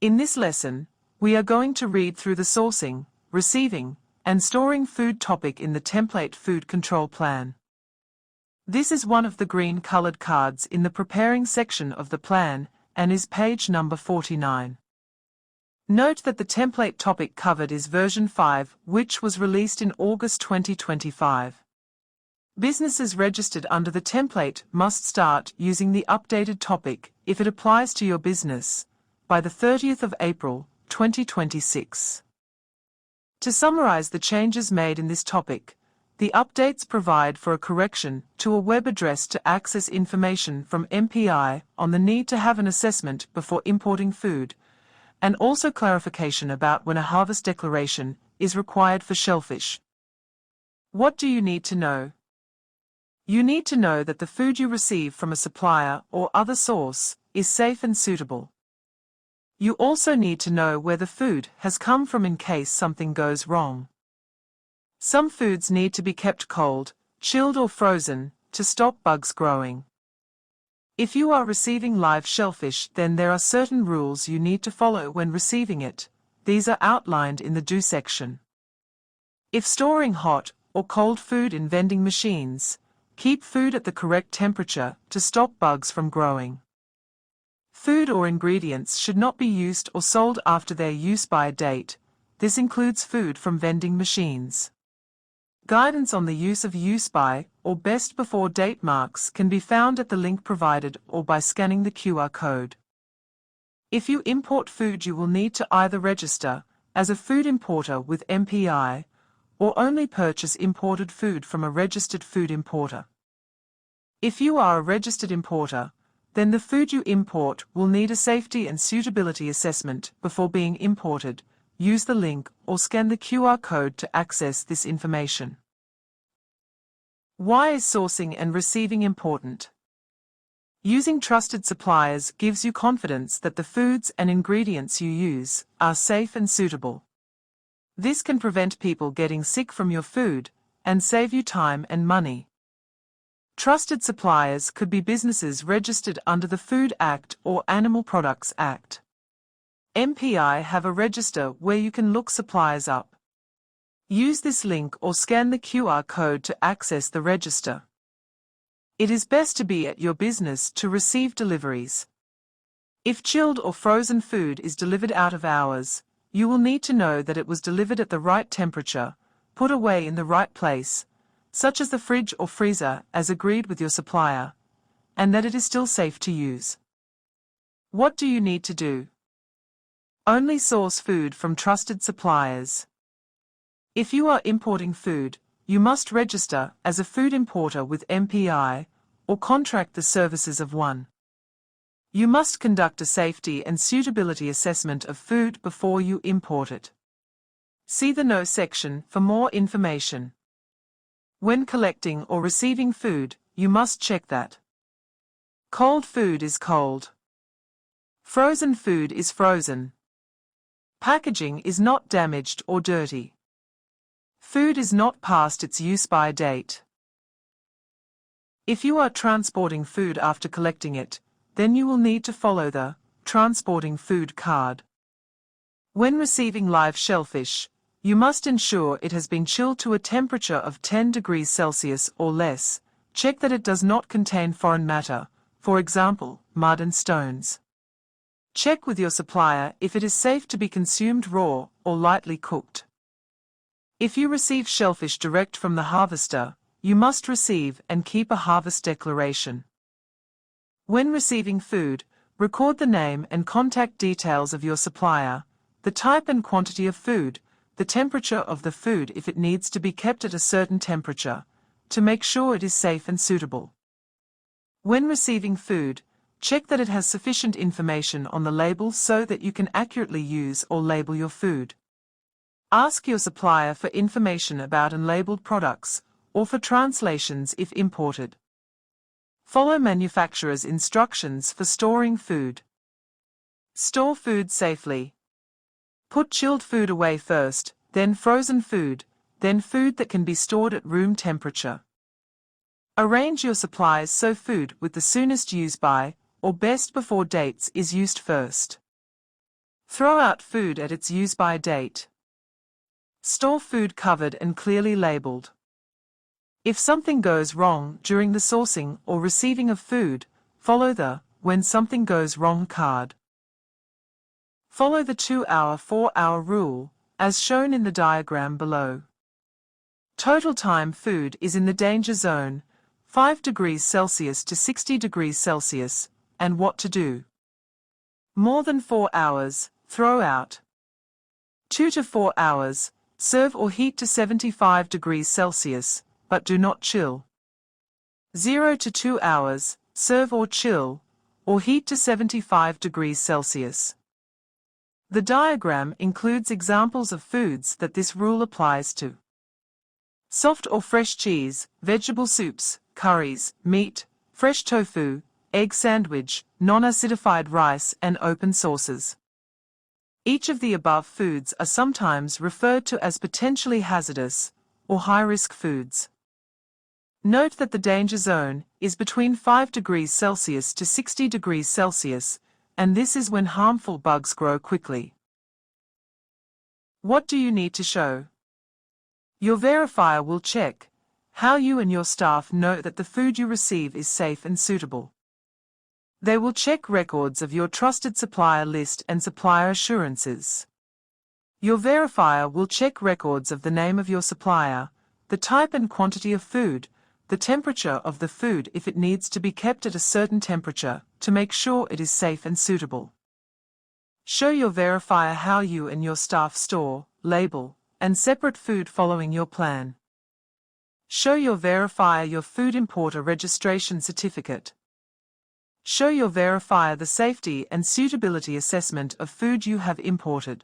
In this lesson, we are going to read through the sourcing, receiving, and storing food topic in the Template Food Control Plan. This is one of the green-colored cards in the Preparing section of the plan and is page number 49. Note that the template topic covered is version 5, which was released in August 2025. Businesses registered under the template must start using the updated topic, if it applies to your business, by the 30th of April, 2026. To summarize the changes made in this topic, the updates provide for a correction to a web address to access information from MPI on the need to have an assessment before importing food, and also clarification about when a harvest declaration is required for shellfish. What do you need to know? You need to know that the food you receive from a supplier or other source is safe and suitable. You also need to know where the food has come from in case something goes wrong. Some foods need to be kept cold, chilled or frozen, to stop bugs growing. If you are receiving live shellfish, then there are certain rules you need to follow when receiving it. These are outlined in the Do section. If storing hot or cold food in vending machines, keep food at the correct temperature to stop bugs from growing. Food or ingredients should not be used or sold after their use-by date. This includes food from vending machines. Guidance on the use of use-by or best before date marks can be found at the link provided or by scanning the QR code. If you import food, you will need to either register as a food importer with MPI or only purchase imported food from a registered food importer. If you are a registered importer, then the food you import will need a safety and suitability assessment before being imported. Use the link or scan the QR code to access this information. Why is sourcing and receiving important? Using trusted suppliers gives you confidence that the foods and ingredients you use are safe and suitable. This can prevent people getting sick from your food and save you time and money. Trusted suppliers could be businesses registered under the Food Act or Animal Products Act. MPI have a register where you can look suppliers up. Use this link or scan the QR code to access the register. It is best to be at your business to receive deliveries. If chilled or frozen food is delivered out of hours, you will need to know that it was delivered at the right temperature, put away in the right place, such as the fridge or freezer as agreed with your supplier, and that it is still safe to use. What do you need to do? Only source food from trusted suppliers. If you are importing food, you must register as a food importer with MPI or contract the services of one. You must conduct a safety and suitability assessment of food before you import it. See the No section for more information. When collecting or receiving food, you must check that cold food is cold. Frozen food is frozen. Packaging is not damaged or dirty. Food is not past its use-by date. If you are transporting food after collecting it, then you will need to follow the Transporting Food card. When receiving live shellfish, you must ensure it has been chilled to a temperature of 10 degrees Celsius or less. Check that it does not contain foreign matter, for example, mud and stones. Check with your supplier if it is safe to be consumed raw or lightly cooked. If you receive shellfish direct from the harvester, you must receive and keep a harvest declaration. When receiving food, record the name and contact details of your supplier, the type and quantity of food, the temperature of the food if it needs to be kept at a certain temperature, to make sure it is safe and suitable. When receiving food, check that it has sufficient information on the label so that you can accurately use or label your food. Ask your supplier for information about unlabeled products, or for translations if imported. Follow manufacturer's instructions for storing food. Store food safely. Put chilled food away first, then frozen food, then food that can be stored at room temperature. Arrange your supplies so food with the soonest use by or best before dates is used first. Throw out food at its use-by date. Store food covered and clearly labeled. If something goes wrong during the sourcing or receiving of food, follow the "When something goes wrong" card. Follow the 2-hour, 4-hour rule, as shown in the diagram below. Total time food is in the danger zone, 5 degrees Celsius to 60 degrees Celsius, and what to do. More than 4 hours, throw out. 2 to 4 hours, serve or heat to 75 degrees Celsius, but do not chill. 0 to 2 hours, serve or chill, or heat to 75 degrees Celsius. The diagram includes examples of foods that this rule applies to. Soft or fresh cheese, vegetable soups, curries, meat, fresh tofu, egg sandwich, non-acidified rice, and open sauces. Each of the above foods are sometimes referred to as potentially hazardous or high-risk foods. Note that the danger zone is between 5 degrees Celsius to 60 degrees Celsius, and this is when harmful bugs grow quickly. What do you need to show? Your verifier will check how you and your staff know that the food you receive is safe and suitable. They will check records of your trusted supplier list and supplier assurances. Your verifier will check records of the name of your supplier, the type and quantity of food, the temperature of the food if it needs to be kept at a certain temperature, to make sure it is safe and suitable. Show your verifier how you and your staff store, label, and separate food following your plan. Show your verifier your food importer registration certificate. Show your verifier the safety and suitability assessment of food you have imported.